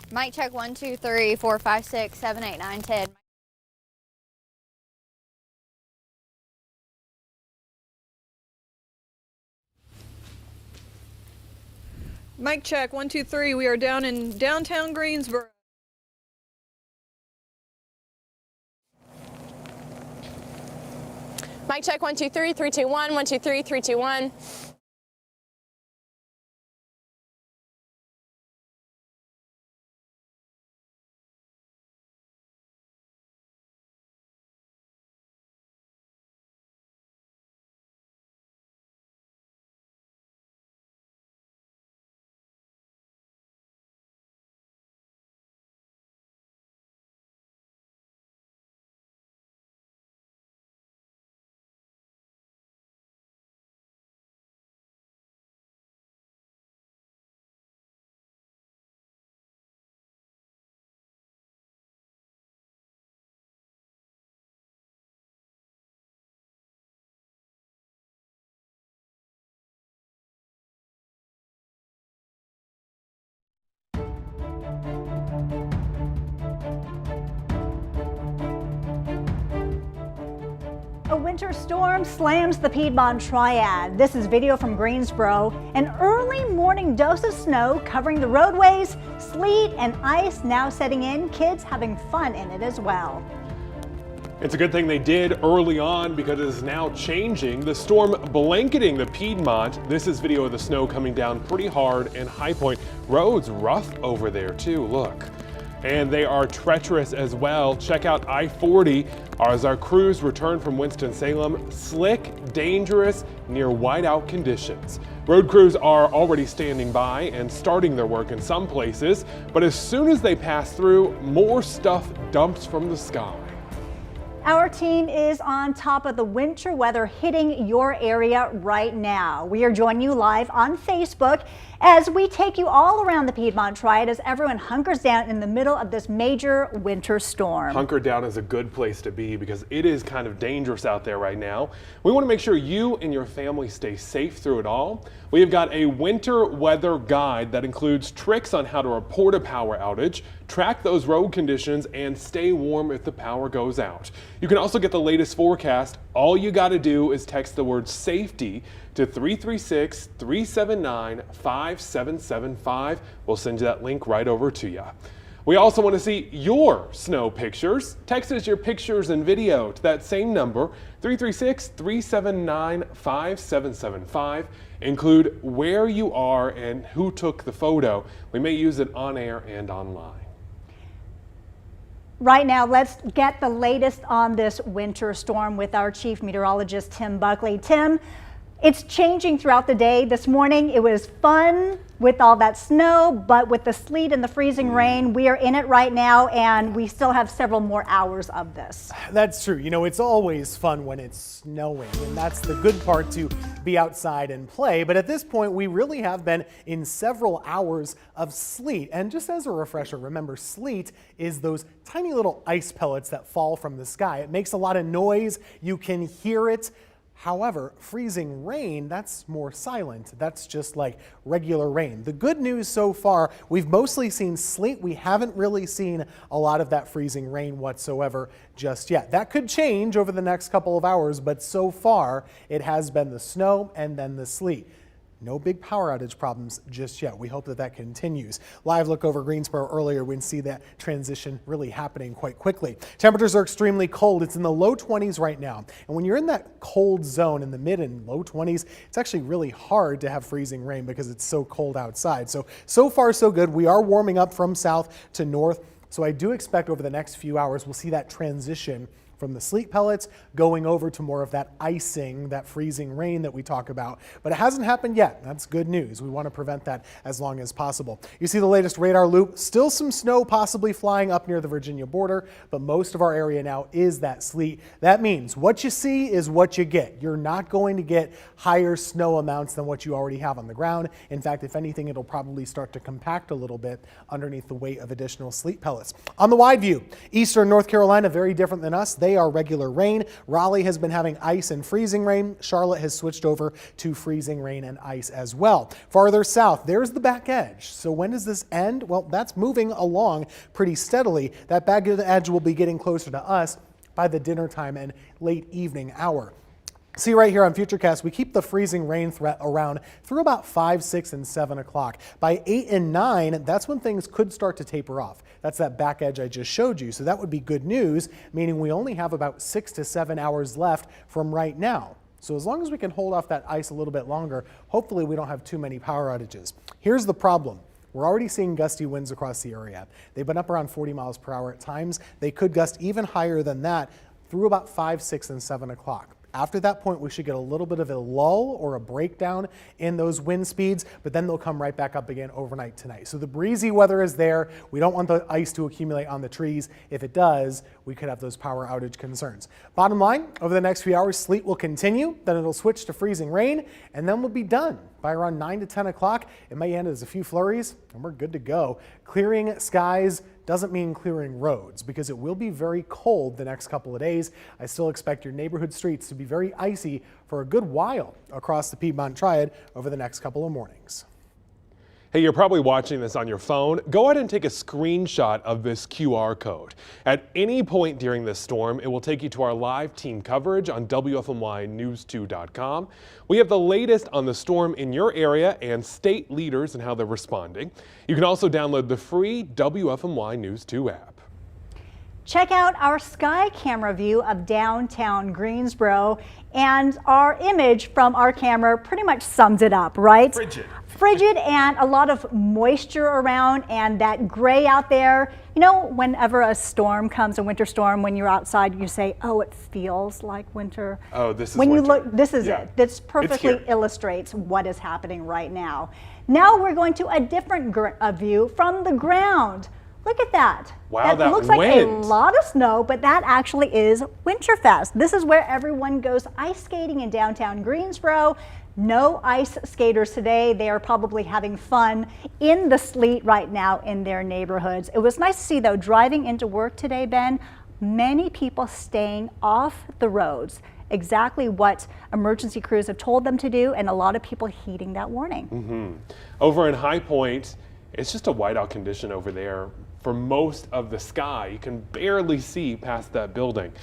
Mic check 1, 2, 3, 4, 5, 6, 7, 8, 9, 10. Mic check 1, 2, 3. We are down in downtown Greensboro. Mic check 1, 2, 3, 3, 2, 1, 1, 2, 3, 3, 2, 1. A winter storm slams the Piedmont Triad. This is video from Greensboro. An early morning dose of snow covering the roadways, sleet and ice now setting in, kids having fun in it as well. It's a good thing they did early on because it is now changing. The storm blanketing the Piedmont. This is video of the snow coming down pretty hard and High Point. Roads rough over there too, look. And they are treacherous as well. Check out I-40 as our crews return from Winston-Salem. Slick, dangerous, near whiteout conditions. Road crews are already standing by and starting their work in some places, but as soon as they pass through, more stuff dumps from the sky. Our team is on top of the winter weather hitting your area right now. We are joining you live on Facebook as we take you all around the Piedmont Triad as everyone hunkers down in the middle of this major winter storm. Hunker down is a good place to be because it is kind of dangerous out there right now. We want to make sure you and your family stay safe through it all. We have got a winter weather guide that includes tricks on how to report a power outage, track those road conditions, and stay warm if the power goes out. You can also get the latest forecast. All you got to do is text the word safety to 336-379-5775. We'll send you that link right over to you. We also want to see your snow pictures. Text us your pictures and video to that same number, 336-379-5775. Include where you are and who took the photo. We may use it on air and online. Right now, let's get the latest on this winter storm with our chief meteorologist, Tim Buckley. Tim, it's changing throughout the day. This morning, it was fun with all that snow, but with the sleet and the freezing rain, we are in it right now, and we still have several more hours of this. That's true. You know, it's always fun when it's snowing, and that's the good part, to be outside and play. But at this point, we really have been in several hours of sleet. And just as a refresher, remember, sleet is those tiny little ice pellets that fall from the sky. It makes a lot of noise. You can hear it. However, freezing rain, that's more silent. That's just like regular rain. The good news so far, we've mostly seen sleet. We haven't really seen a lot of that freezing rain whatsoever just yet. That could change over the next couple of hours, but so far it has been the snow and then the sleet. No big power outage problems just yet. We hope that that continues. Live look over Greensboro earlier, we can see that transition really happening quite quickly. Temperatures are extremely cold. It's in the low 20s right now. And when you're in that cold zone in the mid and low 20s, it's actually really hard to have freezing rain because it's so cold outside. So far so good. We are warming up from south to north. So I do expect over the next few hours, we'll see that transition from the sleet pellets going over to more of that icing, that freezing rain that we talk about. But it hasn't happened yet. That's good news. We want to prevent that as long as possible. You see the latest radar loop. Still some snow possibly flying up near the Virginia border, but most of our area now is that sleet. That means what you see is what you get. You're not going to get higher snow amounts than what you already have on the ground. In fact, if anything, it'll probably start to compact a little bit underneath the weight of additional sleet pellets. On the wide view, eastern North Carolina, very different than us. they are regular rain. Raleigh has been having ice and freezing rain. Charlotte has switched over to freezing rain and ice as well. Farther south, there's the back edge. So when does this end? Well, that's moving along pretty steadily. That back edge will be getting closer to us by the dinner time and late evening hour. See right here on Futurecast, we keep the freezing rain threat around through about 5, 6, and 7 o'clock. By 8 and 9, that's when things could start to taper off. That's that back edge I just showed you. So that would be good news, meaning we only have about 6 to 7 hours left from right now. So as long as we can hold off that ice a little bit longer, hopefully we don't have too many power outages. Here's the problem. We're already seeing gusty winds across the area. They've been up around 40 miles per hour at times. They could gust even higher than that through about 5, 6, and 7 o'clock. After that point, we should get a little bit of a lull or a breakdown in those wind speeds, but then they'll come right back up again overnight tonight. So the breezy weather is there. We don't want the ice to accumulate on the trees. If it does, we could have those power outage concerns. Bottom line, over the next few hours, sleet will continue, then it'll switch to freezing rain, and then we'll be done. By around 9 to 10 o'clock, it may end as a few flurries, and we're good to go. Clearing skies doesn't mean clearing roads, because it will be very cold the next couple of days. I still expect your neighborhood streets to be very icy for a good while across the Piedmont Triad over the next couple of mornings. Hey, you're probably watching this on your phone. Go ahead and take a screenshot of this QR code. At any point during this storm, it will take you to our live team coverage on WFMYnews2.com. We have the latest on the storm in your area and state leaders and how they're responding. You can also download the free WFMY News 2 app. Check out our sky camera view of downtown Greensboro, and our image from our camera pretty much sums it up, right? Frigid and a lot of moisture around, and that gray out there. You know, whenever a storm comes, a winter storm, when you're outside, you say, oh, it feels like winter. Oh, this is when winter. You look, this is Yeah. it. This perfectly illustrates what is happening right now. Now we're going to a different view from the ground. Look at that. Wow, that looks like a wind. lot of snow, but that actually is Winterfest. This is where everyone goes ice skating in downtown Greensboro. No ice skaters today. They are probably having fun in the sleet right now in their neighborhoods. It was nice to see, though, driving into work today, Ben, many people staying off the roads. Exactly what emergency crews have told them to do, and a lot of people heeding that warning. Over in High Point, it's just a whiteout condition over there. For most of the sky, you can barely see past that building.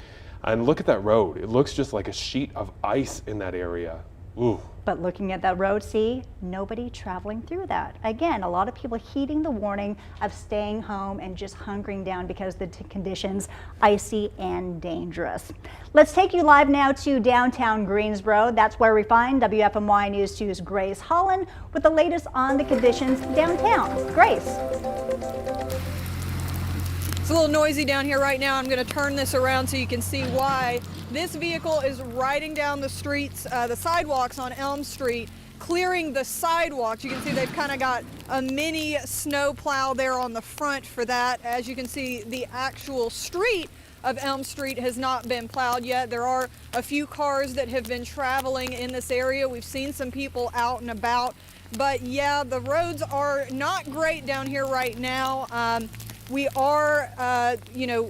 And look at that road. It looks just like a sheet of ice in that area. Ooh. But looking at that road, see, nobody traveling through that. Again, a lot of people heeding the warning of staying home and just hunkering down because the conditions icy and dangerous. Let's take you live now to downtown Greensboro. That's where we find WFMY News 2's Grace Holland with the latest on the conditions downtown. Grace. It's a little noisy down here right now. I'm going to turn this around so you can see why. This vehicle is riding down the streets, the sidewalks on Elm Street, clearing the sidewalks. You can see they've kind of got a mini snow plow there on the front for that. As you can see, the actual street of Elm Street has not been plowed yet. There are a few cars that have been traveling in this area. We've seen some people out and about, but yeah, the roads are not great down here right now. We are,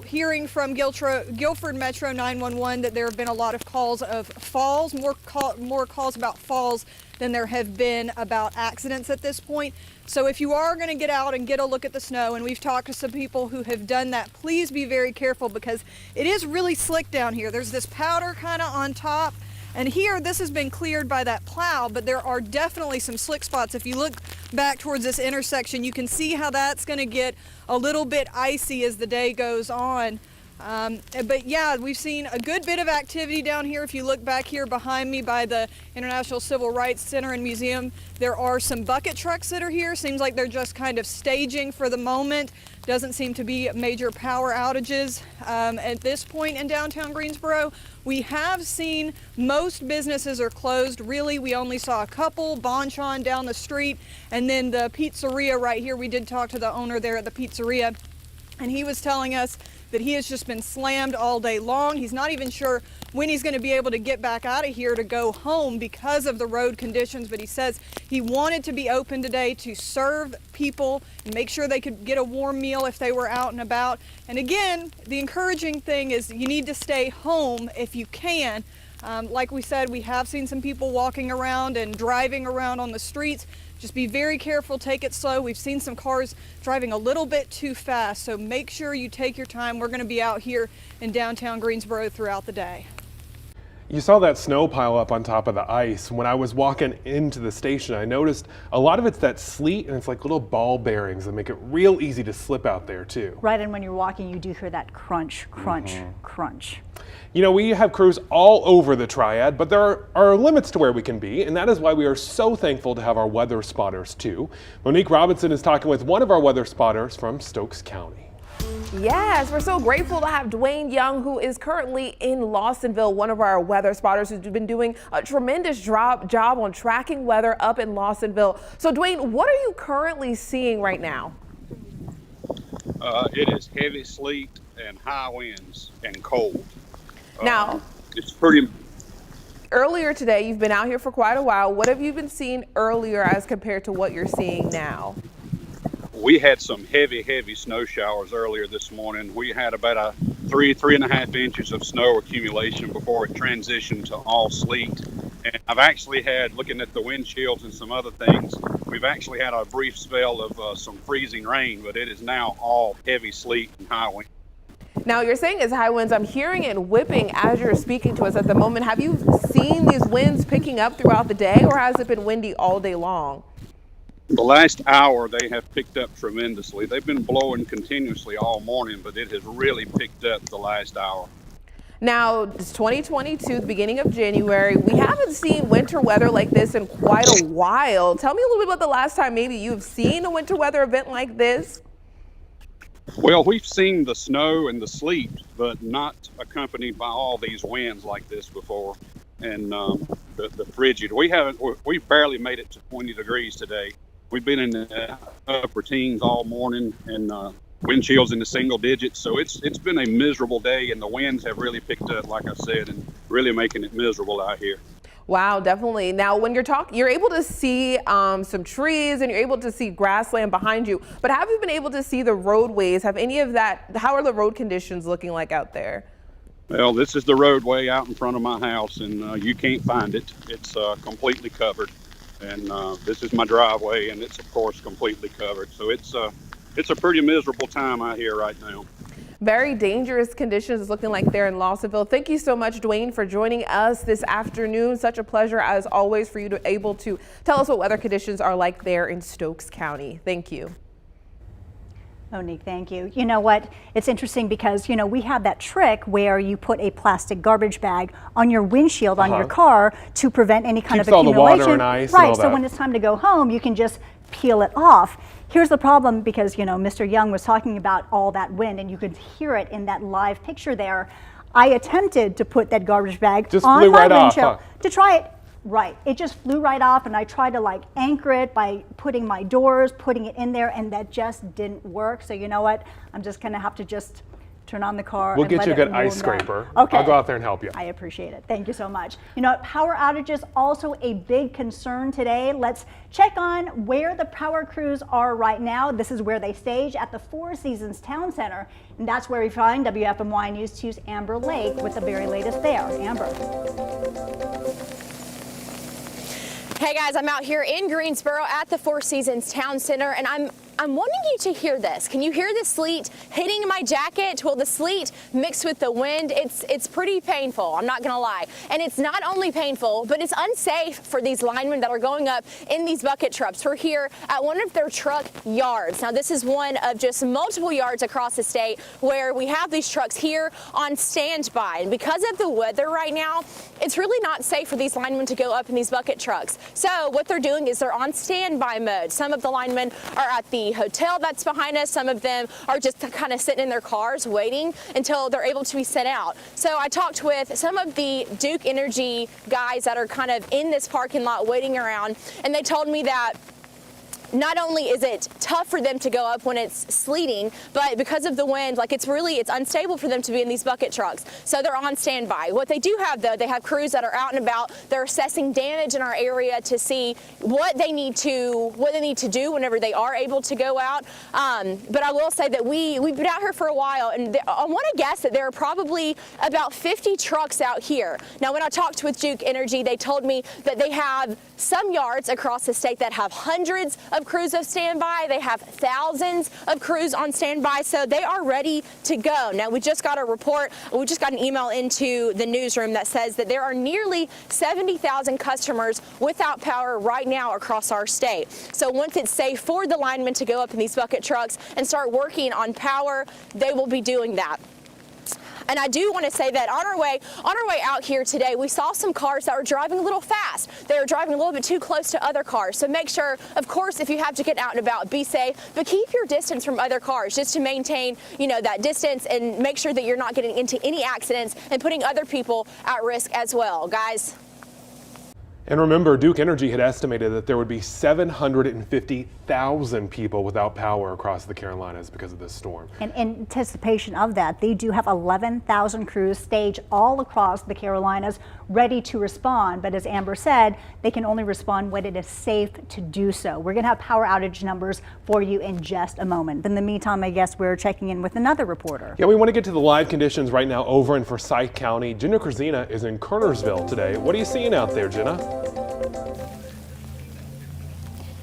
hearing from Guilford Metro 911 that there have been a lot of calls of falls, more calls about falls than there have been about accidents at this point. So if you are going to get out and get a look at the snow, and we've talked to some people who have done that, please be very careful because it is really slick down here. There's this powder kind of on top. And here, this has been cleared by that plow, but there are definitely some slick spots. If you look back towards this intersection, you can see how that's going to get a little bit icy as the day goes on. But yeah, we've seen a good bit of activity down here. If you look back here behind me by the International Civil Rights Center and Museum, there are some bucket trucks that are here. Seems like they're just kind of staging for the moment. Doesn't seem to be major power outages at this point in downtown Greensboro. We have seen most businesses are closed. Really, we only saw a couple, Bonchon down the street, and then the pizzeria right here. We did talk to the owner there at the pizzeria, and he was telling us that he has just been slammed all day long. He's not even sure when he's going to be able to get back out of here to go home because of the road conditions. But he says he wanted to be open today to serve people and make sure they could get a warm meal if they were out and about. And again, the encouraging thing is you need to stay home if you can. Like we said, we have seen some people walking around and driving around on the streets. Just be very careful, take it slow. We've seen some cars driving a little bit too fast, so make sure you take your time. We're going to be out here in downtown Greensboro throughout the day. You saw that snow pile up on top of the ice. When I was walking into the station, I noticed a lot of it's that sleet, and it's like little ball bearings that make it real easy to slip out there too. Right, and when you're walking, you do hear that crunch, crunch, crunch. You know, we have crews all over the Triad, but there are limits to where we can be, and that is why we are so thankful to have our weather spotters too. Monique Robinson is talking with one of our weather spotters from Stokes County. Yes, we're so grateful to have Dwayne Young, who is currently in Lawsonville, one of our weather spotters who's been doing a tremendous job on tracking weather up in Lawsonville. So Dwayne, what are you currently seeing right now? It is heavy sleet and high winds and cold. Now, it's pretty. Earlier today, you've been out here for quite a while. What have you been seeing earlier as compared to what you're seeing now? We had some heavy snow showers earlier this morning. We had about three and a half inches of snow accumulation before it transitioned to all sleet. And I've actually had, looking at the wind chills and some other things, we've actually had a brief spell of some freezing rain, but it is now all heavy sleet and high wind. Now you're saying it's high winds. I'm hearing it whipping as you're speaking to us at the moment. Have you seen these winds picking up throughout the day, or has it been windy all day long? The last hour they have picked up tremendously. They've been blowing continuously all morning, but it has really picked up the last hour. Now, it's 2022, the beginning of January. We haven't seen winter weather like this in quite a while. Tell me a little bit about the last time maybe you've seen a winter weather event like this. Well, we've seen the snow and the sleet, but not accompanied by all these winds like this before. And the frigid. We've barely made it to 20 degrees today. We've been in the upper teens all morning, and wind chills in the single digits. So it's been a miserable day, and the winds have really picked up, like I said, and really making it miserable out here. Wow, definitely. Now, when you're able to see some trees and you're able to see grassland behind you, but have you been able to see the roadways? Have any of that, how are the road conditions looking like out there? Well, this is the roadway out in front of my house, and you can't find it. It's completely covered. And this is my driveway, and it's, of course, completely covered. So it's a pretty miserable time out here right now. Very dangerous conditions looking like there in Lawsonville. Thank you so much, Dwayne, for joining us this afternoon. Such a pleasure, as always, for you to be able to tell us what weather conditions are like there in Stokes County. Thank you. Monique, thank you. You know what? It's interesting because, you know, we have that trick where you put a plastic garbage bag on your windshield on your car to prevent any kind of accumulation. All the water and ice right. and all So that. when it's time to go home, you can just peel it off. Here's the problem, because, you know, Mr. Young was talking about all that wind, and you could hear it in that live picture there. I attempted to put that garbage bag Just on flew my right off, windshield huh? to try it. Right, it just flew right off, and I tried to like anchor it by putting my doors, putting it in there, and that just didn't work. So you know what? I'm just gonna have to just turn on the car. We'll and get let you a good it ice warm down. scraper. Okay. I'll go out there and help you. I appreciate it. Thank you so much. You know, power outages also a big concern today. Let's check on where the power crews are right now. This is where they stage at the Four Seasons Town Center, and that's where we find WFMY News 2's Amber Lake with the very latest there. Amber. Hey guys, I'm out here in Greensboro at the Four Seasons Town Center, and I'm wanting you to hear this. Can you hear the sleet hitting my jacket? Well, the sleet mixed with the wind, it's pretty painful, I'm not gonna lie. And it's not only painful, but it's unsafe for these linemen that are going up in these bucket trucks. We're here at one of their truck yards. Now, this is one of just multiple yards across the state where we have these trucks here on standby. And because of the weather right now, it's really not safe for these linemen to go up in these bucket trucks. So what they're doing is they're on standby mode. Some of the linemen are at the hotel that's behind us. Some of them are just kind of sitting in their cars waiting until they're able to be sent out. So I talked with some of the Duke Energy guys that are kind of in this parking lot waiting around, and they told me that not only is it tough for them to go up when it's sleeting, but because of the wind, like it's unstable for them to be in these bucket trucks. So they're on standby. What they do have though, they have crews that are out and about. They're assessing damage in our area to see what they need to do whenever they are able to go out. But I will say that we've been out here for a while, and I want to guess that there are probably about 50 trucks out here. Now, when I talked with Duke Energy, they told me that they have some yards across the state that have hundreds of crews of standby. They have thousands of crews on standby, so they are ready to go. Now, we just got a report, we just got an email into the newsroom that says that there are nearly 70,000 customers without power right now across our state. So once it's safe for the linemen to go up in these bucket trucks and start working on power, they will be doing that. And I do want to say that on our way out here today, we saw some cars that were driving a little fast. They were driving a little bit too close to other cars. So make sure, of course, if you have to get out and about, be safe, but keep your distance from other cars just to maintain, that distance and make sure that you're not getting into any accidents and putting other people at risk as well, guys. And remember, Duke Energy had estimated that there would be 750,000 people without power across the Carolinas because of this storm. And in anticipation of that, they do have 11,000 crews staged all across the Carolinas ready to respond. But as Amber said, they can only respond when it is safe to do so. We're going to have power outage numbers for you in just a moment. But in the meantime, I guess we're checking in with another reporter. Yeah, we want to get to the live conditions right now over in Forsyth County. Jenna Krasina is in Kernersville today. What are you seeing out there, Jenna?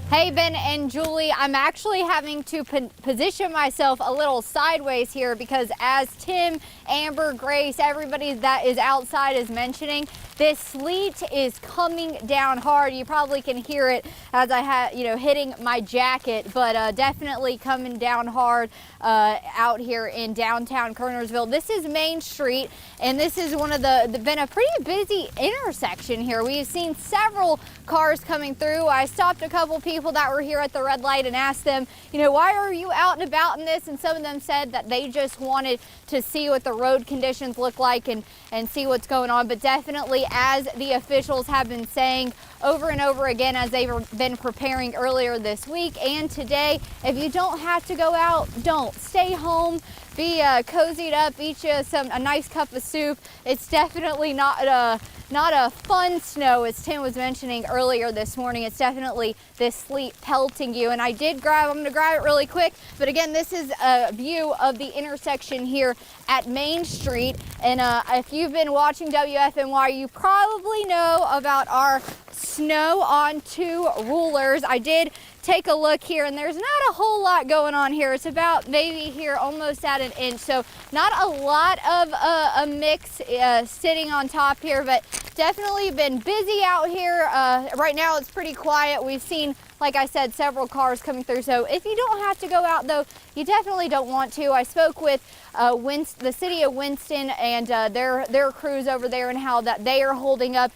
Hey, Ben and Julie, I'm actually having to position myself a little sideways here because as Tim, Amber, Grace, everybody that is outside is mentioning, this sleet is coming down hard. You probably can hear it as I have, hitting my jacket, but definitely coming down hard out here in downtown Kernersville. This is Main Street, and this is been a pretty busy intersection here. We've seen several cars coming through. I stopped a couple people that were here at the red light and asked them, why are you out and about in this? And some of them said that they just wanted to see what the road conditions look like and see what's going on. But definitely, as the officials have been saying over and over again, as they've been preparing earlier this week and today, if you don't have to go out, don't. Stay home, be cozied up, eat you a nice cup of soup. It's definitely not a fun snow, as Tim was mentioning earlier this morning. It's definitely this sleet pelting you. And I'm going to grab it really quick. But again, this is a view of the intersection here at Main Street. And if you've been watching WFNY, you probably know about our snow on 2 rulers. I did take a look here, and there's not a whole lot going on here. It's about maybe here almost at an inch, so not a lot of a mix sitting on top here, but definitely been busy out here. Right now it's pretty quiet. We've seen, like I said, several cars coming through, so if you don't have to go out though, you definitely don't want to. I spoke with the city of Winston and their crews over there and how that they are holding up.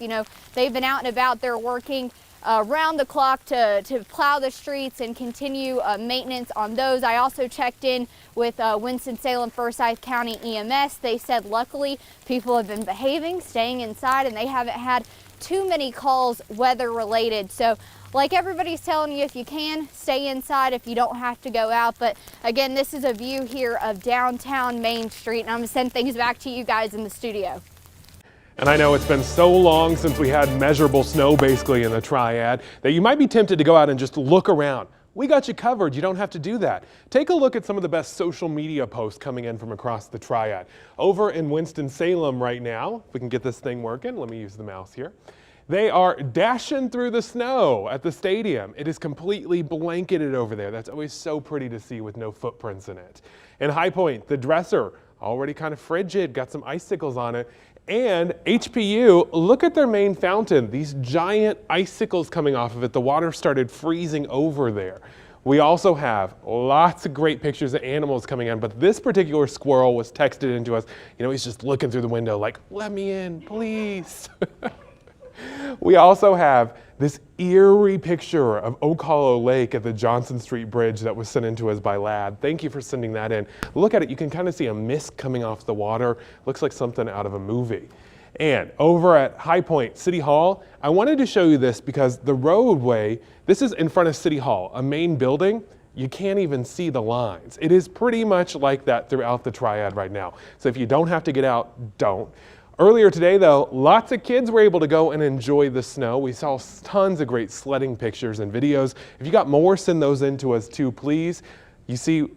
They've been out and about. They're working around the clock to plow the streets and continue maintenance on those. I also checked in with Winston-Salem Forsyth County EMS. They said luckily people have been behaving, staying inside, and they haven't had too many calls weather related. So like everybody's telling you, if you can, stay inside if you don't have to go out. But again, this is a view here of downtown Main Street, and I'm gonna send things back to you guys in the studio. And I know it's been so long since we had measurable snow basically in the Triad that you might be tempted to go out and just look around. We got you covered. You don't have to do that. Take a look at some of the best social media posts coming in from across the Triad. Over in Winston-Salem right now, if we can get this thing working, let me use the mouse here. They are dashing through the snow at the stadium. It is completely blanketed over there. That's always so pretty to see with no footprints in it. In High Point, the dresser, already kind of frigid, got some icicles on it. And HPU, look at their main fountain. These giant icicles coming off of it. The water started freezing over there. We also have lots of great pictures of animals coming in, but this particular squirrel was texted into us. He's just looking through the window like, let me in, please. We also have this eerie picture of Oak Hollow Lake at the Johnson Street Bridge that was sent in to us by Lad. Thank you for sending that in. Look at it, you can kind of see a mist coming off the water. Looks like something out of a movie. And over at High Point City Hall, I wanted to show you this because the roadway, this is in front of City Hall, a main building. You can't even see the lines. It is pretty much like that throughout the Triad right now. So if you don't have to get out, don't. Earlier today though, lots of kids were able to go and enjoy the snow. We saw tons of great sledding pictures and videos. If you got more, send those in to us too, please. You see,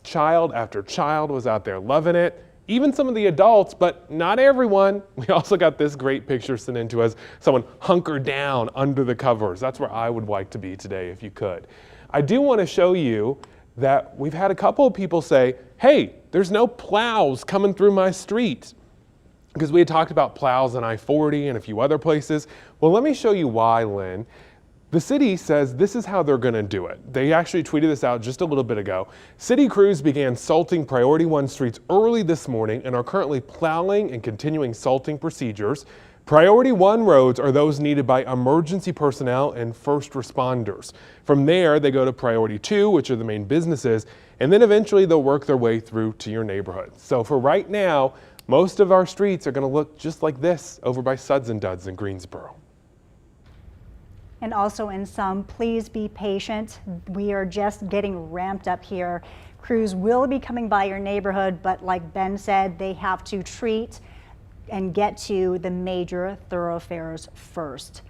child after child was out there loving it. Even some of the adults, but not everyone. We also got this great picture sent in to us. Someone hunkered down under the covers. That's where I would like to be today if you could. I do want to show you that we've had a couple of people say, hey, there's no plows coming through my street. Because we had talked about plows on I-40 and a few other places. Well, let me show you why, Lynn. The city says this is how they're going to do it. They actually tweeted this out just a little bit ago. City crews began salting Priority 1 streets early this morning and are currently plowing and continuing salting procedures. Priority 1 roads are those needed by emergency personnel and first responders. From there, they go to Priority 2, which are the main businesses, and then eventually they'll work their way through to your neighborhood. So for right now, most of our streets are going to look just like this over by Suds and Duds in Greensboro. And also in some, please be patient. We are just getting ramped up here. Crews will be coming by your neighborhood, but like Ben said, they have to treat and get to the major thoroughfares first.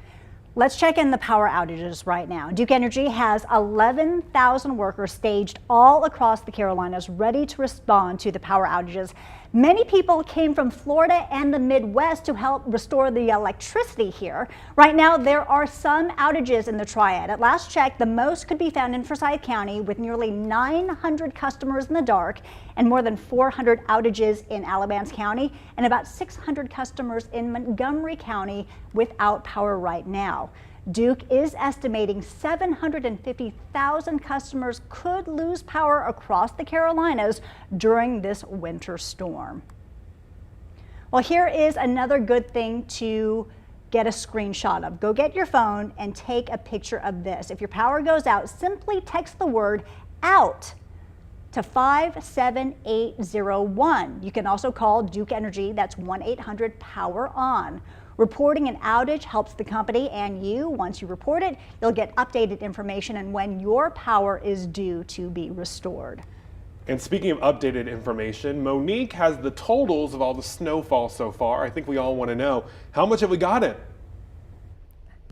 Let's check in the power outages right now. Duke Energy has 11,000 workers staged all across the Carolinas ready to respond to the power outages. Many people came from Florida and the Midwest to help restore the electricity here. Right now, there are some outages in the Triad. At last check, the most could be found in Forsyth County with nearly 900 customers in the dark and more than 400 outages in Alamance County and about 600 customers in Montgomery County without power right now. Duke is estimating 750,000 customers could lose power across the Carolinas during this winter storm. Well, here is another good thing to get a screenshot of. Go get your phone and take a picture of this. If your power goes out, simply text the word "out" to 57801. You can also call Duke Energy. That's 1-800-POWER-ON. Reporting an outage helps the company and you. Once you report it, you'll get updated information and when your power is due to be restored. And speaking of updated information, Monique has the totals of all the snowfall so far. I think we all want to know, how much have we gotten?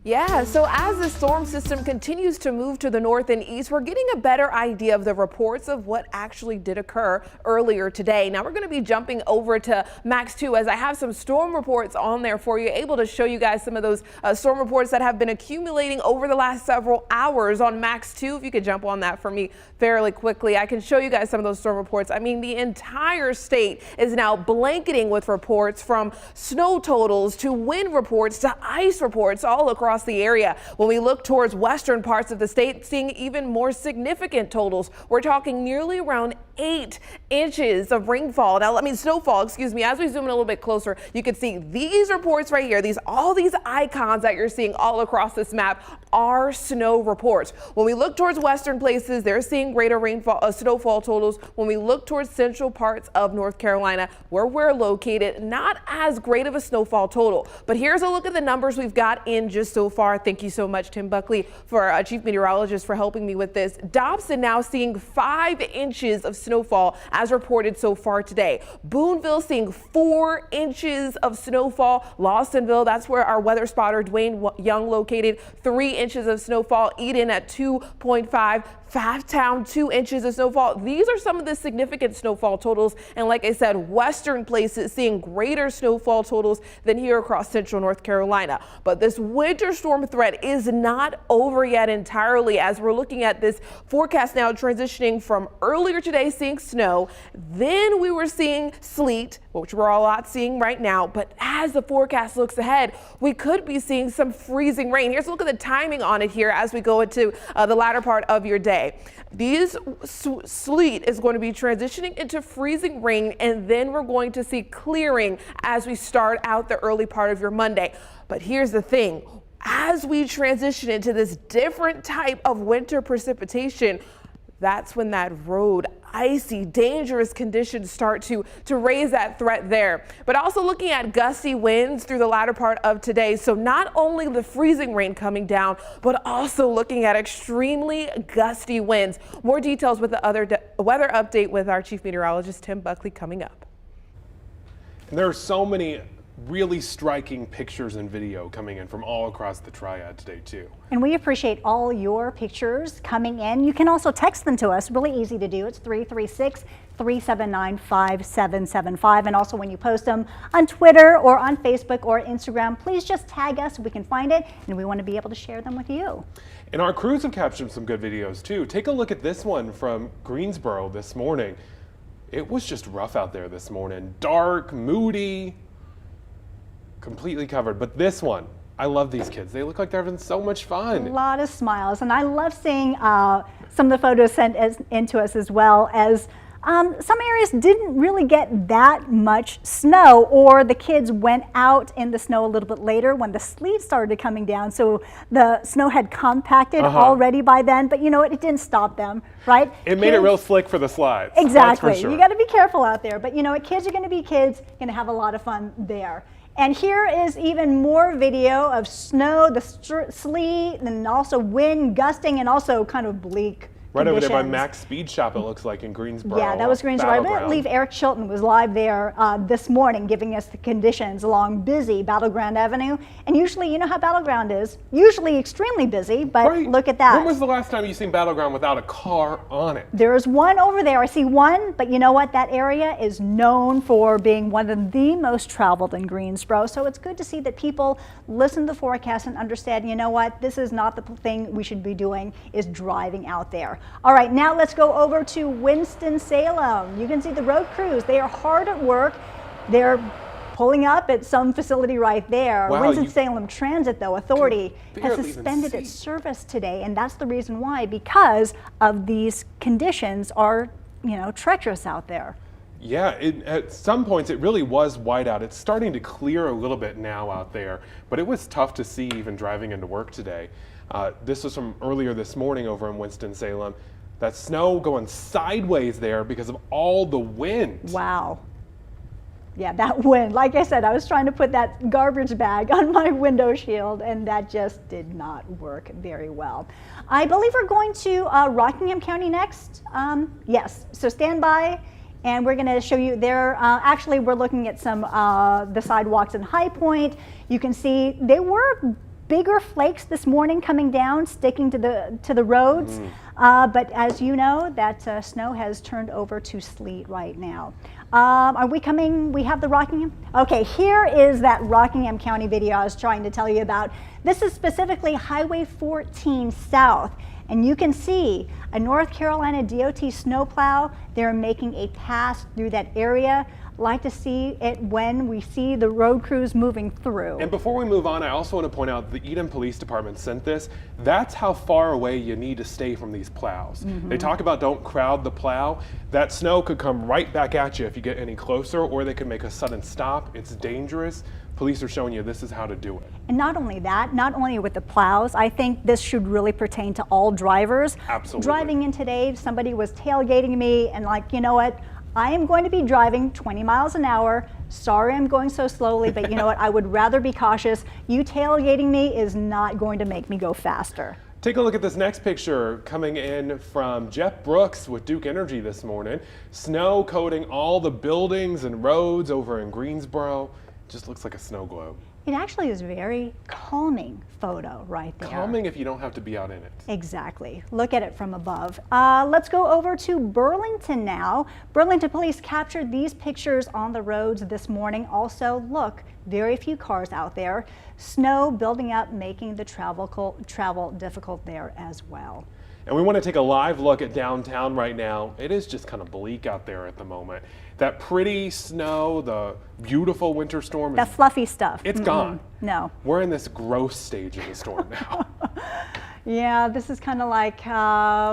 Yeah, so as the storm system continues to move to the north and east, we're getting a better idea of the reports of what actually did occur earlier today. Now we're going to be jumping over to Max 2 as I have some storm reports on there for you, able to show you guys some of those storm reports that have been accumulating over the last several hours on Max 2. If you could jump on that for me fairly quickly, I can show you guys some of those storm reports. I mean, the entire state is now blanketing with reports from snow totals to wind reports to ice reports all across the area. When we look towards western parts of the state, seeing even more significant totals. We're talking nearly around 8 inches of rainfall. Now, snowfall, excuse me. As we zoom in a little bit closer, you can see these reports right here. All these icons that you're seeing all across this map are snow reports. When we look towards western places, they're seeing greater rainfall, snowfall totals. When we look towards central parts of North Carolina, where we're located, not as great of a snowfall total. But here's a look at the numbers we've got in just so far. Thank you so much, Tim Buckley, for our chief meteorologist, for helping me with this. Dobson now seeing 5 inches of snowfall as reported so far today. Boonville seeing 4 inches of snowfall. Lawsonville, that's where our weather spotter Dwayne Young located, 3 inches of snowfall. Eden at 2.5. Fathtown, 2 inches of snowfall. These are some of the significant snowfall totals. And like I said, western places seeing greater snowfall totals than here across central North Carolina. But this winter storm threat is not over yet entirely, as we're looking at this forecast now transitioning from earlier today seeing snow. Then we were seeing sleet, which we're all not seeing right now. But as the forecast looks ahead, we could be seeing some freezing rain. Here's a look at the timing on it here as we go into the latter part of your day. These sleet is going to be transitioning into freezing rain, and then we're going to see clearing as we start out the early part of your Monday. But here's the thing. As we transition into this different type of winter precipitation, that's when that road, icy, dangerous conditions start to raise that threat there. But also looking at gusty winds through the latter part of today. So not only the freezing rain coming down, but also looking at extremely gusty winds. More details with the other weather update with our chief meteorologist, Tim Buckley, coming up. And there are so many really striking pictures and video coming in from all across the Triad today too. And we appreciate all your pictures coming in. You can also text them to us, really easy to do. It's 336-379-5775. And also when you post them on Twitter or on Facebook or Instagram, please just tag us so we can find it, and we want to be able to share them with you. And our crews have captured some good videos too. Take a look at this one from Greensboro this morning. It was just rough out there this morning. Dark, moody, completely covered. But this one, I love these kids. They look like they're having so much fun. A lot of smiles, and I love seeing some of the photos sent into us, as well as some areas didn't really get that much snow, or the kids went out in the snow a little bit later when the sleet started coming down, so the snow had compacted already by then. But you know what, it didn't stop them, right? It made it real slick for the slides. Exactly. That's for sure. You got to be careful out there, but you know what, kids are going to be kids, going to have a lot of fun there. And here is even more video of snow, the sleet, and also wind gusting, and also kind of bleak Right over there by conditions. Mac's Speed Shop, it looks like, in Greensboro. Yeah, that was Greensboro. I Battleground. believe Eric Chilton was live there this morning, giving us the conditions along busy Battleground Avenue. And usually, you know how Battleground is, usually extremely busy, but Right. look at that. When was the last time you seen Battleground without a car on it? There is one over there. I see one, but you know what? That area is known for being one of the most traveled in Greensboro. So it's good to see that people listen to the forecast and understand, you know what? This is not the thing we should be doing, is driving out there. All right, now let's go over to Winston-Salem. You can see the road crews. They are hard at work. They're pulling up at some facility right there. Wow, Winston-Salem Transit, though, Authority has barely even suspended see. its service today, and that's the reason why, because of these conditions are, you know, treacherous out there. Yeah, at some points it really was white out. It's starting to clear a little bit now out there, but it was tough to see even driving into work today. This was from earlier this morning over in Winston-Salem. That snow going sideways there because of all the wind. Wow. Yeah, that wind. Like I said, I was trying to put that garbage bag on my window shield, and that just did not work very well. I believe we're going to Rockingham County next. Yes, so stand by, and we're going to show you there. Actually, we're looking at some the sidewalks in High Point. You can see they were bigger flakes this morning coming down, sticking to the roads. But as you know, that snow has turned over to sleet right now. Are we coming? We have the Rockingham? Okay, here is that Rockingham County video I was trying to tell you about. This is specifically Highway 14 South. And you can see a North Carolina DOT snowplow. They're making a pass through that area. Like to see it when we see the road crews moving through. And before we move on, I also want to point out the Eden Police Department sent this. That's how far away you need to stay from these plows. They talk about don't crowd the plow. That snow could come right back at you if you get any closer, or they could make a sudden stop. It's dangerous. Police are showing you this is how to do it. And not only that, not only with the plows, I think this should really pertain to all drivers. Absolutely. Driving in today, somebody was tailgating me, and like, you know what? I am going to be driving 20 miles an hour. Sorry I'm going so slowly, but you know what? I would rather be cautious. You tailgating me is not going to make me go faster. Take a look at this next picture coming in from Jeff Brooks with Duke Energy this morning. Snow coating all the buildings and roads over in Greensboro. Just looks like a snow globe. It actually is a very calming photo right there. Calming if you don't have to be out in it. Exactly. Look at it from above. Let's go over to Burlington now. Burlington police captured these pictures on the roads this morning. Also, look, very few cars out there. Snow building up, making the travel difficult there as well. And we want to take a live look at downtown right now. It is just kind of bleak out there at the moment. That pretty snow, the beautiful winter storm, That fluffy stuff. it's gone. No. We're in this gross stage of the storm now. Yeah, this is kind of like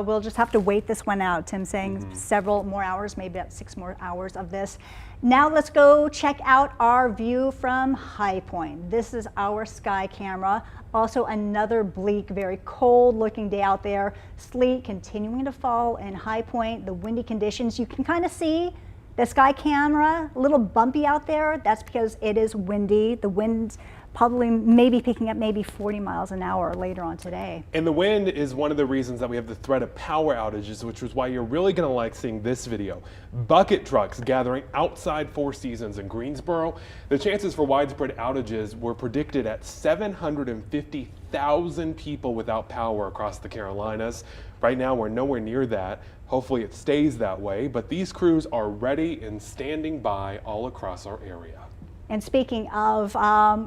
we'll just have to wait this one out. Tim saying several more hours, maybe about 6 more hours of this. Now let's go check out our view from High Point. This is our sky camera. Also another bleak, very cold looking day out there. Sleet continuing to fall in High Point. The windy conditions, you can kind of see the sky camera, a little bumpy out there. That's because it is windy. The wind's probably maybe picking up maybe 40 miles an hour later on today. And the wind is one of the reasons that we have the threat of power outages, which is why you're really going to like seeing this video. Bucket trucks gathering outside Four Seasons in Greensboro. The chances for widespread outages were predicted at 750,000 people without power across the Carolinas. Right now, we're nowhere near that. Hopefully it stays that way, but these crews are ready and standing by all across our area. And speaking of,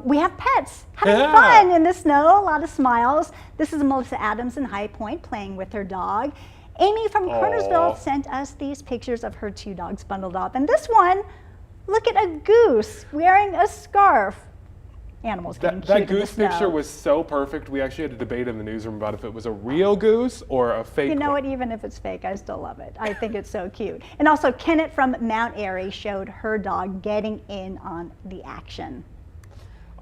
we have pets having fun in the snow, a lot of smiles. This is Melissa Adams in High Point playing with her dog. Amy from Kernersville sent us these pictures of her 2 dogs bundled up. And this one, look at a goose wearing a scarf. Animals getting cute That in the goose snow. picture was so perfect. We actually had a debate in the newsroom about if it was a real goose or a fake You know one. what, even if it's fake, I still love it. I think it's so cute. And also Kenneth from Mount Airy showed her dog getting in on the action.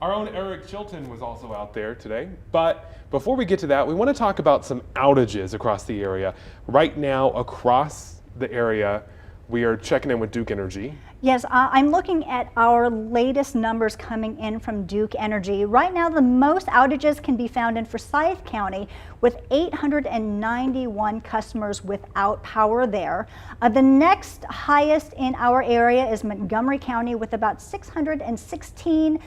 Our own Eric Chilton was also out there today. But before we get to that, we want to talk about some outages across the area. Right now, across the area, we are checking in with Duke Energy. Yes, I'm looking at our latest numbers coming in from Duke Energy. Right now, the most outages can be found in Forsyth County with 891 customers without power there. The next highest in our area is Montgomery County with about 616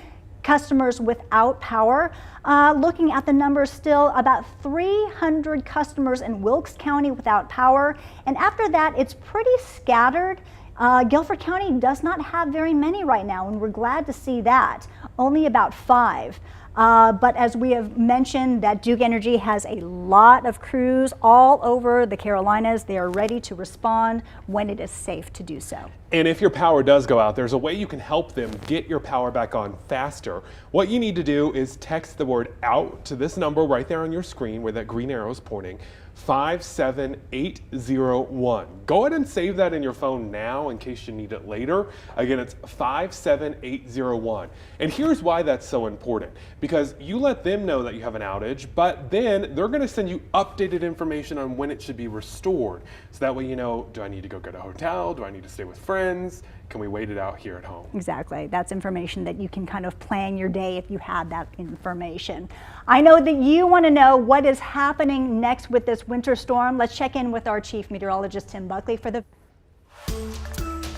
customers without power. Looking at the numbers still, about 300 customers in Wilkes County without power. And after that, it's pretty scattered. Guilford County does not have very many right now, and we're glad to see that. Only about 5. But as we have mentioned, that Duke Energy has a lot of crews all over the Carolinas. They are ready to respond when it is safe to do so. And if your power does go out, there's a way you can help them get your power back on faster. What you need to do is text the word OUT to this number right there on your screen where that green arrow is pointing, 57801. Go ahead and save that in your phone now in case you need it later. Again, it's 57801. And here's why that's so important. Because you let them know that you have an outage, but then they're going to send you updated information on when it should be restored. So that way you know, do I need to go get a hotel? Do I need to stay with friends? Can we wait it out here at home? Exactly. That's information that you can kind of plan your day if you have that information. I know that you want to know what is happening next with this winter storm. Let's check in with our chief meteorologist, Tim Buckley, for the...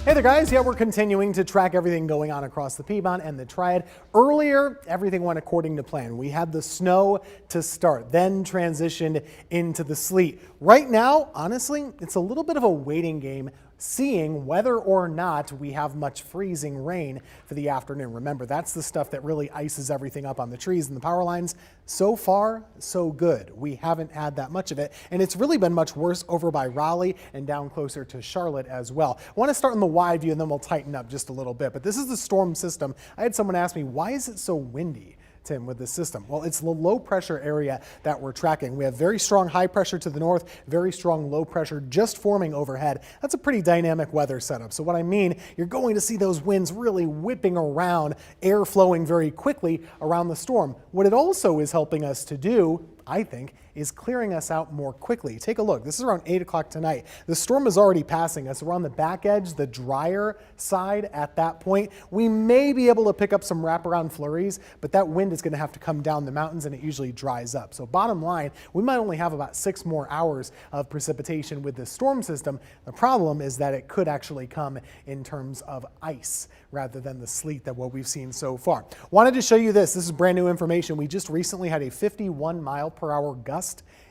Hey there guys, yeah, we're continuing to track everything going on across the Piedmont and the Triad. Earlier, everything went according to plan. We had the snow to start, then transitioned into the sleet. Right now, honestly, it's a little bit of a waiting game, seeing whether or not we have much freezing rain for the afternoon. Remember, that's the stuff that really ices everything up on the trees and the power lines. So far, so good. We haven't had that much of it, and it's really been much worse over by Raleigh and down closer to Charlotte as well. I want to start in the wide view and then we'll tighten up just a little bit, but this is the storm system. I had someone ask me, why is it so windy, Tim, with this system? Well, it's the low pressure area that we're tracking. We have very strong high pressure to the north, very strong low pressure just forming overhead. That's a pretty dynamic weather setup. So what I mean, you're going to see those winds really whipping around, air flowing very quickly around the storm. What it also is helping us to do, I think, is clearing us out more quickly. Take a look. This is around 8 o'clock tonight. The storm is already passing us. We're on the back edge, the drier side at that point. We may be able to pick up some wraparound flurries, but that wind is going to have to come down the mountains and it usually dries up. So bottom line, we might only have about 6 more hours of precipitation with this storm system. The problem is that it could actually come in terms of ice rather than the sleet that what we've seen so far. Wanted to show you this. This is brand new information. We just recently had a 51-mile-per-hour gust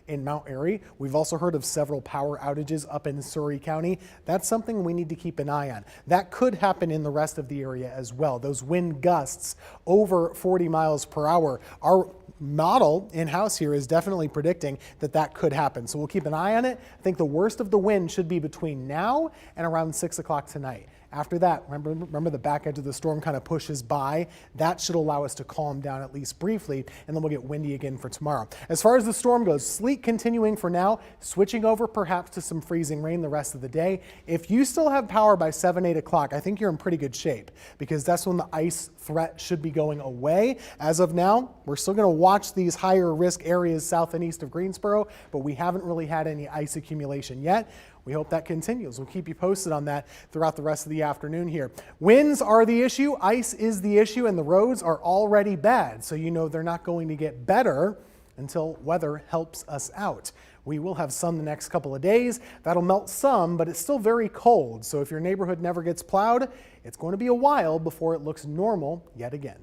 in Mount Airy. We've also heard of several power outages up in Surrey County. That's something we need to keep an eye on. That could happen in the rest of the area as well. Those wind gusts over 40 miles per hour. Our model in-house here is definitely predicting that that could happen. So we'll keep an eye on it. I think the worst of the wind should be between now and around 6 o'clock tonight. After that, remember the back edge of the storm kind of pushes by. That should allow us to calm down at least briefly, and then we'll get windy again for tomorrow. As far as the storm goes, sleet continuing for now, switching over perhaps to some freezing rain the rest of the day. If you still have power by 7, 8 o'clock, I think you're in pretty good shape, because that's when the ice threat should be going away. As of now, we're still going to watch these higher risk areas south and east of Greensboro, but we haven't really had any ice accumulation yet. We hope that continues. We'll keep you posted on that throughout the rest of the afternoon here. Winds are the issue, ice is the issue, and the roads are already bad. So you know they're not going to get better until weather helps us out. We will have sun the next couple of days. That'll melt some, but it's still very cold. So if your neighborhood never gets plowed, it's going to be a while before it looks normal yet again.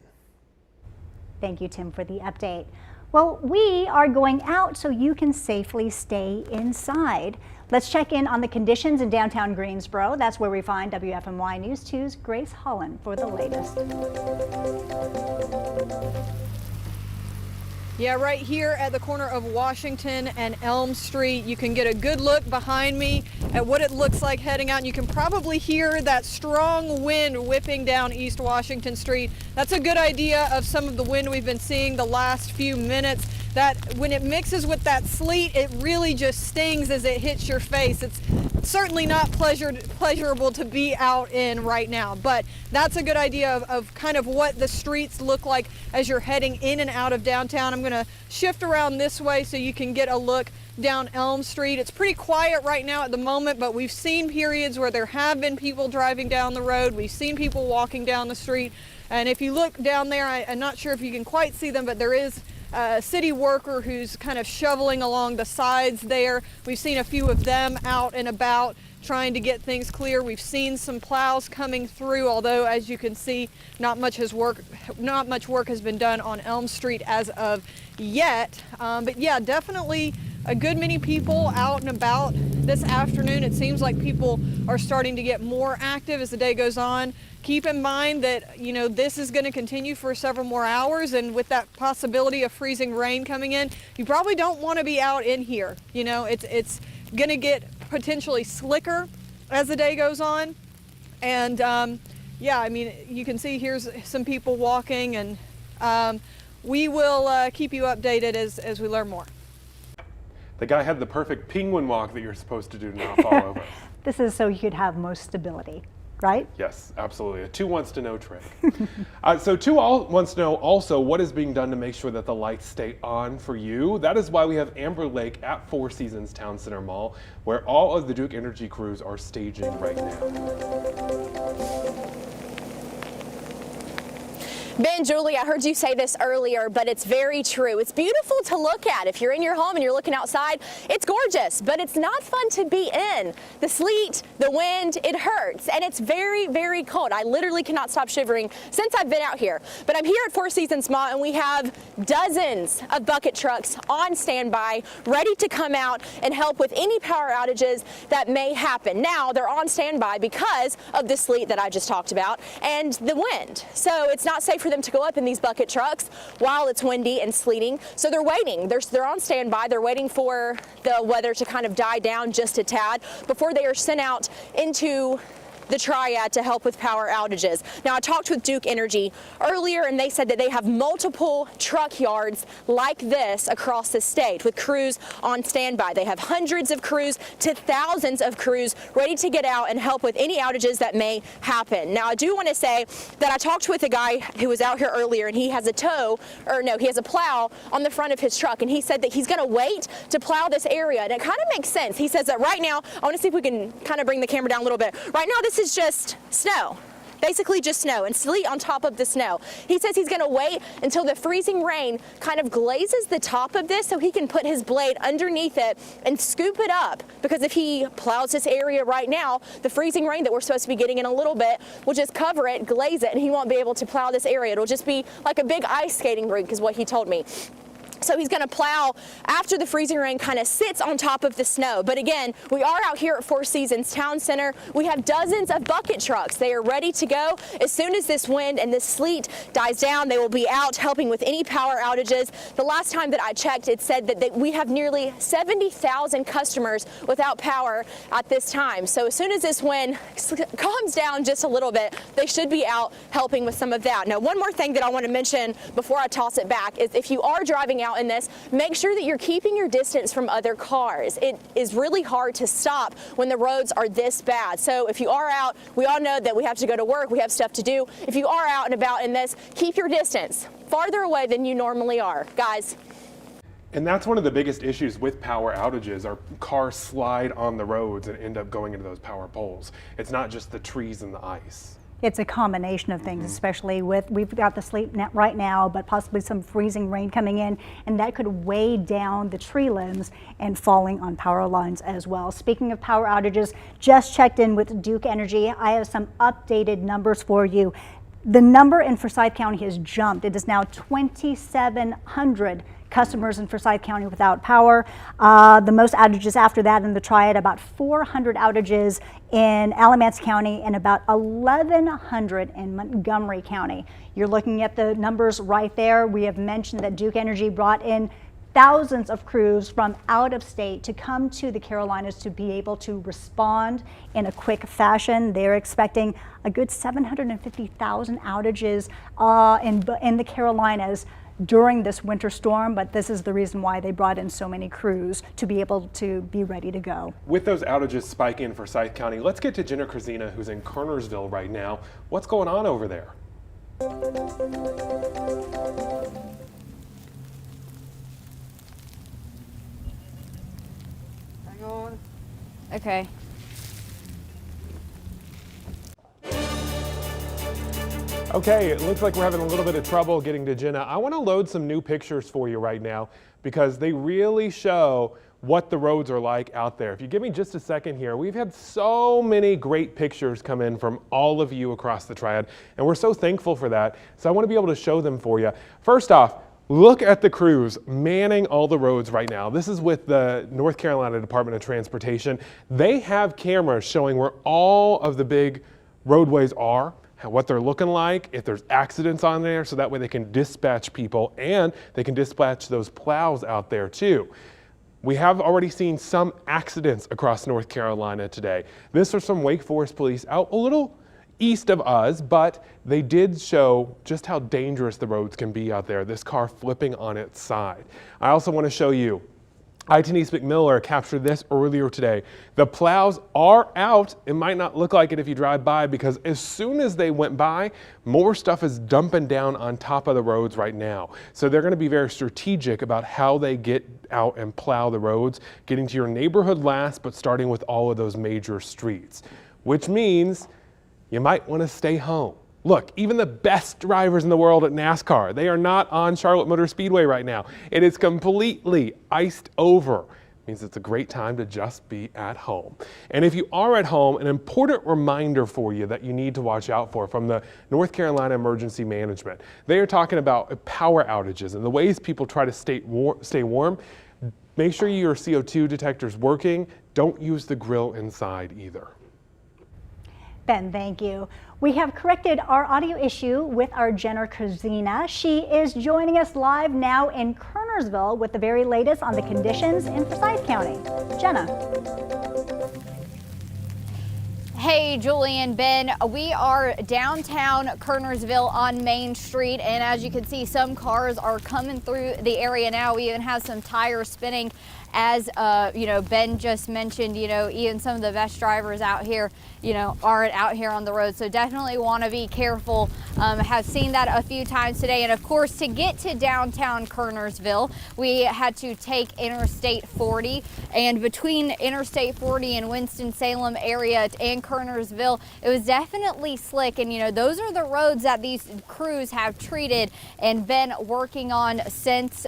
Thank you, Tim, for the update. Well, we are going out so you can safely stay inside. Let's check in on the conditions in downtown Greensboro. That's where we find WFMY News 2's Grace Holland for the latest. Yeah, right here at the corner of Washington and Elm Street, you can get a good look behind me at what it looks like heading out. And you can probably hear that strong wind whipping down East Washington Street. That's a good idea of some of the wind we've been seeing the last few minutes. That when it mixes with that sleet, it really just stings as it hits your face. It's certainly not pleasurable to be out in right now, but that's a good idea of kind of what the streets look like as you're heading in and out of downtown. I'm going to shift around this way so you can get a look down Elm Street. It's pretty quiet right now at the moment, but we've seen periods where there have been people driving down the road. We've seen people walking down the street. And if you look down there, I'm not sure if you can quite see them, but there is a city worker who's kind of shoveling along the sides there. We've seen a few of them out and about trying to get things clear. We've seen some plows coming through, although as you can see, not much work has been done on Elm Street as of yet. But yeah, definitely a good many people out and about this afternoon. It seems like people are starting to get more active as the day goes on. Keep in mind that, you know, this is going to continue for several more hours, and with that possibility of freezing rain coming in, you probably don't want to be out in here. You know, it's going to get potentially slicker as the day goes on. And yeah, I mean, you can see here's some people walking, and we will keep you updated as we learn more. The guy had the perfect penguin walk that you're supposed to do to not fall over. This is so you could have most stability, right? Yes, absolutely. A 2 wants to know trick. So 2 wants to know also what is being done to make sure that the lights stay on for you. That is why we have Amber Lake at Four Seasons Town Center Mall, where all of the Duke Energy crews are staging right now. Ben, Julie, I heard you say this earlier, but it's very true. It's beautiful to look at. If you're in your home and you're looking outside, it's gorgeous, but it's not fun to be in. The sleet, the wind, it hurts, and it's very, very cold. I literally cannot stop shivering since I've been out here. But I'm here at Four Seasons Mall, and we have dozens of bucket trucks on standby, ready to come out and help with any power outages that may happen. Now, they're on standby because of the sleet that I just talked about and the wind. So it's not safe for them to go up in these bucket trucks while it's windy and sleeting. So they're waiting. They're on standby. They're waiting for the weather to kind of die down just a tad before they are sent out into the Triad to help with power outages. Now, I talked with Duke Energy earlier, and they said that they have multiple truck yards like this across the state with crews on standby. They have hundreds of crews to thousands of crews ready to get out and help with any outages that may happen. Now, I do want to say that I talked with a guy who was out here earlier, and he has a he has a plow on the front of his truck, and he said that he's going to wait to plow this area, and it kind of makes sense. He says that right now, I want to see if we can kind of bring the camera down a little bit. Right now, this is just snow, basically just snow and sleet on top of the snow. He says he's going to wait until the freezing rain kind of glazes the top of this so he can put his blade underneath it and scoop it up, because if he plows this area right now, the freezing rain that we're supposed to be getting in a little bit will just cover it, glaze it, and he won't be able to plow this area. It'll just be like a big ice skating rink is what he told me. So he's going to plow after the freezing rain kind of sits on top of the snow. But again, we are out here at Four Seasons Town Center. We have dozens of bucket trucks. They are ready to go. As soon as this wind and this sleet dies down, they will be out helping with any power outages. The last time that I checked, it said that we have nearly 70,000 customers without power at this time. So as soon as this wind calms down just a little bit, they should be out helping with some of that. Now, one more thing that I want to mention before I toss it back is if you are driving out in this, make sure that you're keeping your distance from other cars. It is really hard to stop when the roads are this bad. So if you are out, we all know that we have to go to work, we have stuff to do. If you are out and about in this, keep your distance farther away than you normally are, guys. And that's one of the biggest issues with power outages, are cars slide on the roads and end up going into those power poles. It's not just the trees and the ice. It's a combination of things, especially with, we've got the sleet right now, but possibly some freezing rain coming in, and that could weigh down the tree limbs and falling on power lines as well. Speaking of power outages, just checked in with Duke Energy. I have some updated numbers for you. The number in Forsyth County has jumped. It is now 2,700 customers in Forsyth County without power. The most outages after that in the Triad, about 400 outages in Alamance County and about 1,100 in Montgomery County. You're looking at the numbers right there. We have mentioned that Duke Energy brought in thousands of crews from out of state to come to the Carolinas to be able to respond in a quick fashion. They're expecting a good 750,000 outages in the Carolinas during this winter storm, but this is the reason why they brought in so many crews to be able to be ready to go. With those outages spiking in Forsyth County, let's get to Jenna Krasina, who's in Kernersville right now. What's going on over there? Hang on. Okay. Okay, it looks like we're having a little bit of trouble getting to Jenna. I want to load some new pictures for you right now because they really show what the roads are like out there. If you give me just a second here, we've had so many great pictures come in from all of you across the Triad, and we're so thankful for that. So I want to be able to show them for you. First off, look at the crews manning all the roads right now. This is with the North Carolina Department of Transportation. They have cameras showing where all of the big roadways are, what they're looking like, if there's accidents on there, so that way they can dispatch people and they can dispatch those plows out there too. We have already seen some accidents across North Carolina today. This was from Wake Forest Police out a little east of us, but they did show just how dangerous the roads can be out there, this car flipping on its side. I also want to show you I-10 East McMiller captured this earlier today. The plows are out. It might not look like it if you drive by because as soon as they went by, more stuff is dumping down on top of the roads right now. So they're going to be very strategic about how they get out and plow the roads, getting to your neighborhood last, but starting with all of those major streets, which means you might want to stay home. Look, even the best drivers in the world at NASCAR, they are not on Charlotte Motor Speedway right now. It is completely iced over. It means it's a great time to just be at home. And if you are at home, an important reminder for you that you need to watch out for from the North Carolina Emergency Management. They are talking about power outages and the ways people try to stay warm. Make sure your CO2 detector is working. Don't use the grill inside either. Ben, thank you. We have corrected our audio issue with our Jenna Krasina. She is joining us live now in Kernersville with the very latest on the conditions in Forsyth County. Jenna. Hey, Julie and Ben, we are downtown Kernersville on Main Street, and as you can see, some cars are coming through the area now. We even have some tires spinning. As Ben just mentioned, even some of the best drivers out here, aren't out here on the road. So definitely want to be careful. Have seen that a few times today. And of course, to get to downtown Kernersville, we had to take Interstate 40. And between Interstate 40 and Winston-Salem area and Kernersville, it was definitely slick. And those are the roads that these crews have treated and been working on since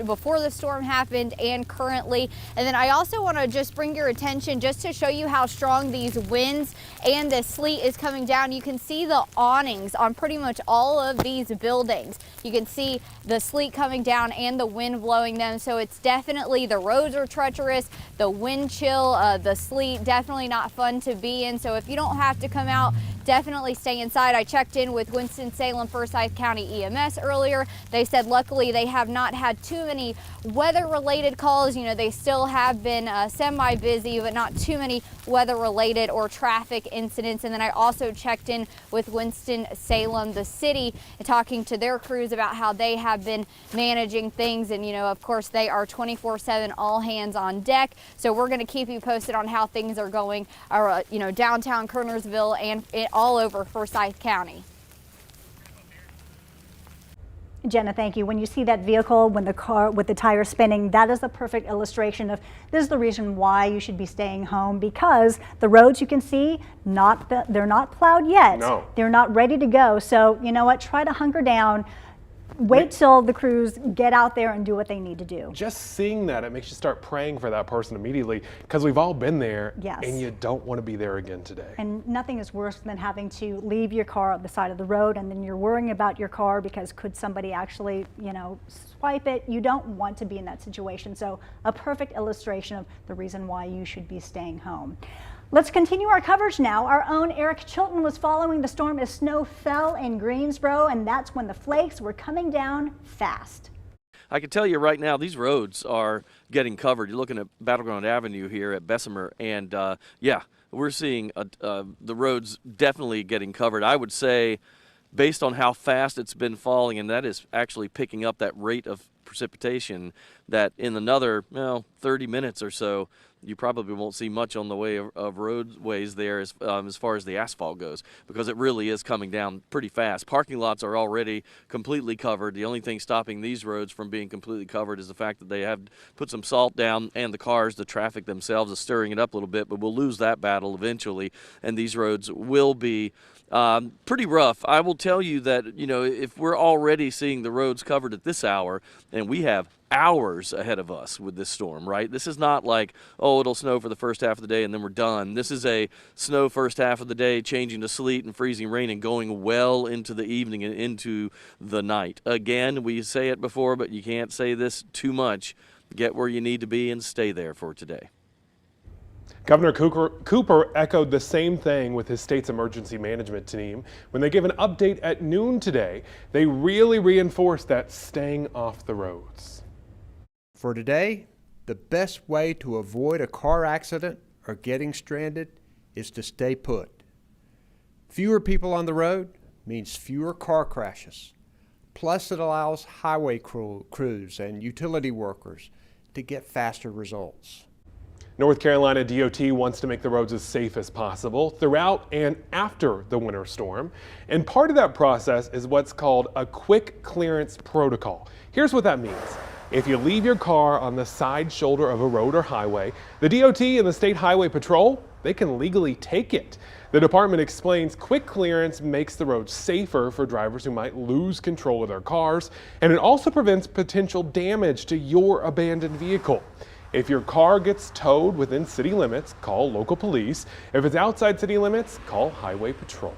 before the storm happened and currently currently. And then I also want to just bring your attention just to show you how strong these winds and the sleet is coming down. You can see the awnings on pretty much all of these buildings. You can see the sleet coming down and the wind blowing them. So it's definitely, the roads are treacherous, the wind chill, the sleet, definitely not fun to be in. So if you don't have to come out, definitely stay inside. I checked in with Winston-Salem Forsyth County EMS earlier. They said luckily they have not had too many weather-related calls. You know, they still have been semi-busy, but not too many weather-related or traffic incidents. And then I also checked in with Winston-Salem, the city, talking to their crews about how they have been managing things. And, you know, of course, they are 24/7, all hands on deck. So we're going to keep you posted on how things are going, you know, downtown Kernersville and all over Forsyth County. Jenna, thank you. When you see that vehicle, when the car with the tire spinning, that is a perfect illustration of this is the reason why you should be staying home, because the roads you can see, they're not plowed yet. No. They're not ready to go. So you know what? Try to hunker down. Wait till the crews get out there and do what they need to do. Just seeing that, it makes you start praying for that person immediately, because we've all been there. Yes. And you don't want to be there again today. And nothing is worse than having to leave your car on the side of the road and then you're worrying about your car because could somebody actually, you know, swipe it. You don't want to be in that situation. So a perfect illustration of the reason why you should be staying home. Let's continue our coverage now. Our own Eric Chilton was following the storm as snow fell in Greensboro, and that's when the flakes were coming down fast. I can tell you right now, these roads are getting covered. You're looking at Battleground Avenue here at Bessemer, and yeah, we're seeing the roads definitely getting covered. I would say, based on how fast it's been falling, and that is actually picking up that rate of precipitation, that in another 30 minutes or so, you probably won't see much on the way of roadways there as far as the asphalt goes, because it really is coming down pretty fast. Parking lots are already completely covered. The only thing stopping these roads from being completely covered is the fact that they have put some salt down, and the cars, the traffic themselves is stirring it up a little bit, but we'll lose that battle eventually, and these roads will be pretty rough. I will tell you that, you know, if we're already seeing the roads covered at this hour, and we have hours ahead of us with this storm, right? This is not like, oh, it'll snow for the first half of the day and then we're done. This is a snow first half of the day, changing to sleet and freezing rain and going well into the evening and into the night. Again, we say it before, but you can't say this too much. Get where you need to be and stay there for today. Governor Cooper echoed the same thing with his state's emergency management team. When they gave an update at noon today, they really reinforced that staying off the roads. For today, the best way to avoid a car accident or getting stranded is to stay put. Fewer people on the road means fewer car crashes. Plus, it allows highway crews and utility workers to get faster results. North Carolina DOT wants to make the roads as safe as possible throughout and after the winter storm. And part of that process is what's called a quick clearance protocol. Here's what that means. If you leave your car on the side shoulder of a road or highway, the DOT and the State Highway Patrol, they can legally take it. The department explains quick clearance makes the road safer for drivers who might lose control of their cars, and it also prevents potential damage to your abandoned vehicle. If your car gets towed within city limits, call local police. If it's outside city limits, call Highway Patrol.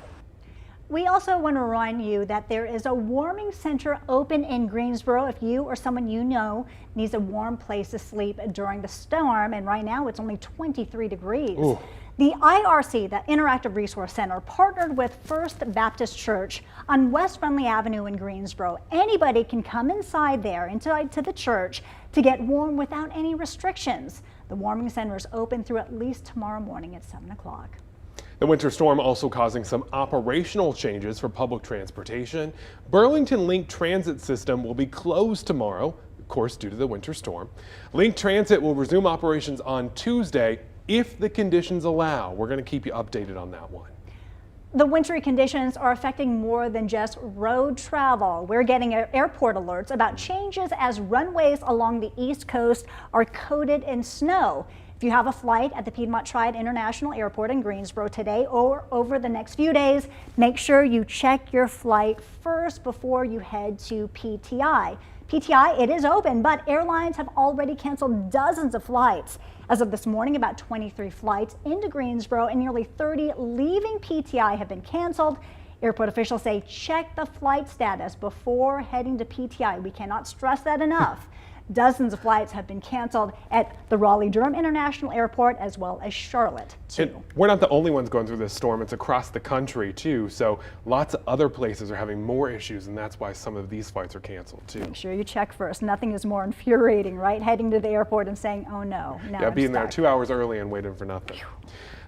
We also want to remind you that there is a warming center open in Greensboro if you or someone you know needs a warm place to sleep during the storm, and right now it's only 23 degrees. Ooh. The IRC, the Interactive Resource Center, partnered with First Baptist Church on West Friendly Avenue in Greensboro. Anybody can come inside there, inside to the church, to get warm without any restrictions. The warming center is open through at least tomorrow morning at 7 o'clock. The winter storm also causing some operational changes for public transportation. Burlington Link Transit System will be closed tomorrow, of course, due to the winter storm. Link Transit will resume operations on Tuesday if the conditions allow. We're going to keep you updated on that one. The wintry conditions are affecting more than just road travel. We're getting airport alerts about changes as runways along the East Coast are coated in snow. If you have a flight at the Piedmont Triad International Airport in Greensboro today or over the next few days, make sure you check your flight first before you head to PTI. PTI, it is open, but airlines have already canceled dozens of flights. As of this morning, about 23 flights into Greensboro and nearly 30 leaving PTI have been canceled. Airport officials say check the flight status before heading to PTI. We cannot stress that enough. Dozens of flights have been canceled at the Raleigh-Durham International Airport as well as Charlotte, too. And we're not the only ones going through this storm. It's across the country, too. So lots of other places are having more issues, and that's why some of these flights are canceled, too. Make sure you check first. Nothing is more infuriating, right? Heading to the airport and saying, oh, no, now Yeah, I'm being there stuck. 2 hours early and waiting for nothing.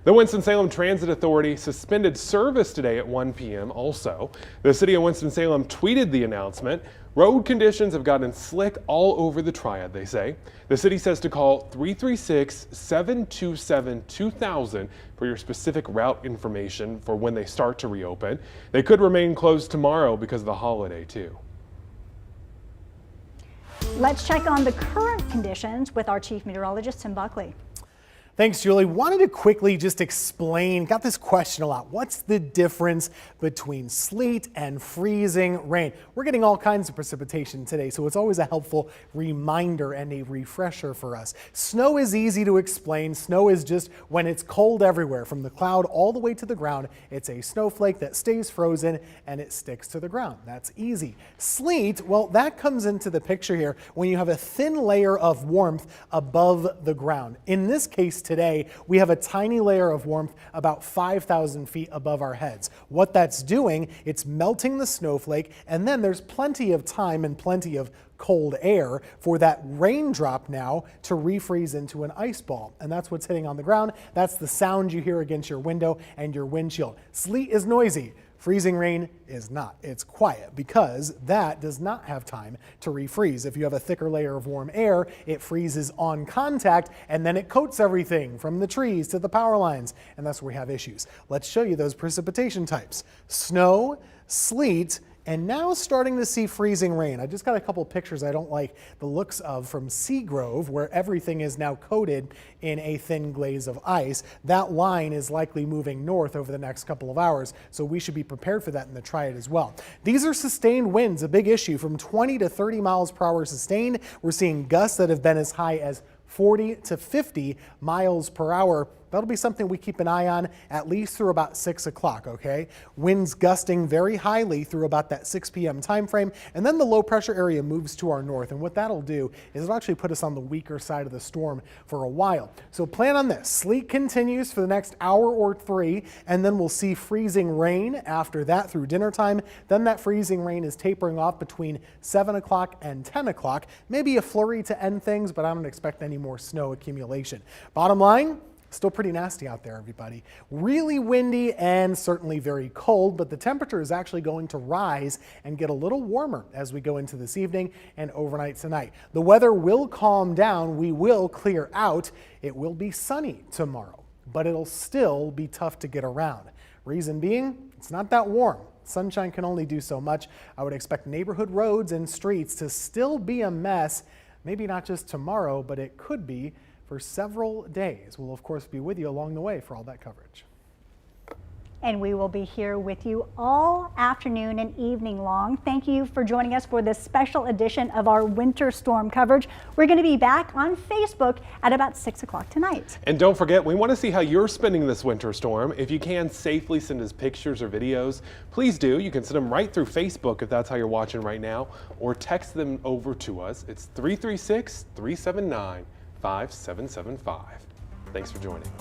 The Winston-Salem Transit Authority suspended service today at 1 p.m. also. The city of Winston-Salem tweeted the announcement. Road conditions have gotten slick all over the Triad, they say. The city says to call 336-727-2000 for your specific route information for when they start to reopen. They could remain closed tomorrow because of the holiday, too. Let's check on the current conditions with our chief meteorologist, Tim Buckley. Thanks, Julie. Wanted to quickly just explain, got this question a lot. What's the difference between sleet and freezing rain? We're getting all kinds of precipitation today, so it's always a helpful reminder and a refresher for us. Snow is easy to explain. Snow is just when it's cold everywhere, from the cloud all the way to the ground. It's a snowflake that stays frozen and it sticks to the ground. That's easy. Sleet, well, that comes into the picture here when you have a thin layer of warmth above the ground. In this case today, we have a tiny layer of warmth about 5,000 feet above our heads. What that's doing, it's melting the snowflake, and then there's plenty of time and plenty of cold air for that raindrop now to refreeze into an ice ball. And that's what's hitting on the ground. That's the sound you hear against your window and your windshield. Sleet is noisy. Freezing rain is not. It's quiet because that does not have time to refreeze. If you have a thicker layer of warm air, it freezes on contact and then it coats everything from the trees to the power lines, and that's where we have issues. Let's show you those precipitation types. Snow, sleet, and now starting to see freezing rain. I just got a couple pictures I don't like the looks of from Seagrove, where everything is now coated in a thin glaze of ice. That line is likely moving north over the next couple of hours, so we should be prepared for that in the Triad as well. These are sustained winds, a big issue, from 20 to 30 miles per hour sustained. We're seeing gusts that have been as high as 40 to 50 miles per hour. That'll be something we keep an eye on at least through about 6 o'clock, okay? Winds gusting very highly through about that 6 p.m. time frame, and then the low pressure area moves to our north, and what that'll do is it'll actually put us on the weaker side of the storm for a while. So plan on this. Sleet continues for the next hour or 3, and then we'll see freezing rain after that through dinner time. Then that freezing rain is tapering off between 7 o'clock and 10 o'clock. Maybe a flurry to end things, but I don't expect any more snow accumulation. Bottom line, still pretty nasty out there, everybody. Really windy and certainly very cold, but the temperature is actually going to rise and get a little warmer as we go into this evening and overnight tonight. The weather will calm down. We will clear out. It will be sunny tomorrow, but it'll still be tough to get around. Reason being, it's not that warm. Sunshine can only do so much. I would expect neighborhood roads and streets to still be a mess. Maybe not just tomorrow, but it could be for several days. We'll of course be with you along the way for all that coverage. And we will be here with you all afternoon and evening long. Thank you for joining us for this special edition of our winter storm coverage. We're going to be back on Facebook at about 6 o'clock tonight. And don't forget, we want to see how you're spending this winter storm. If you can safely send us pictures or videos, please do. You can send them right through Facebook if that's how you're watching right now, or text them over to us. It's 336-379-5775. Thanks for joining.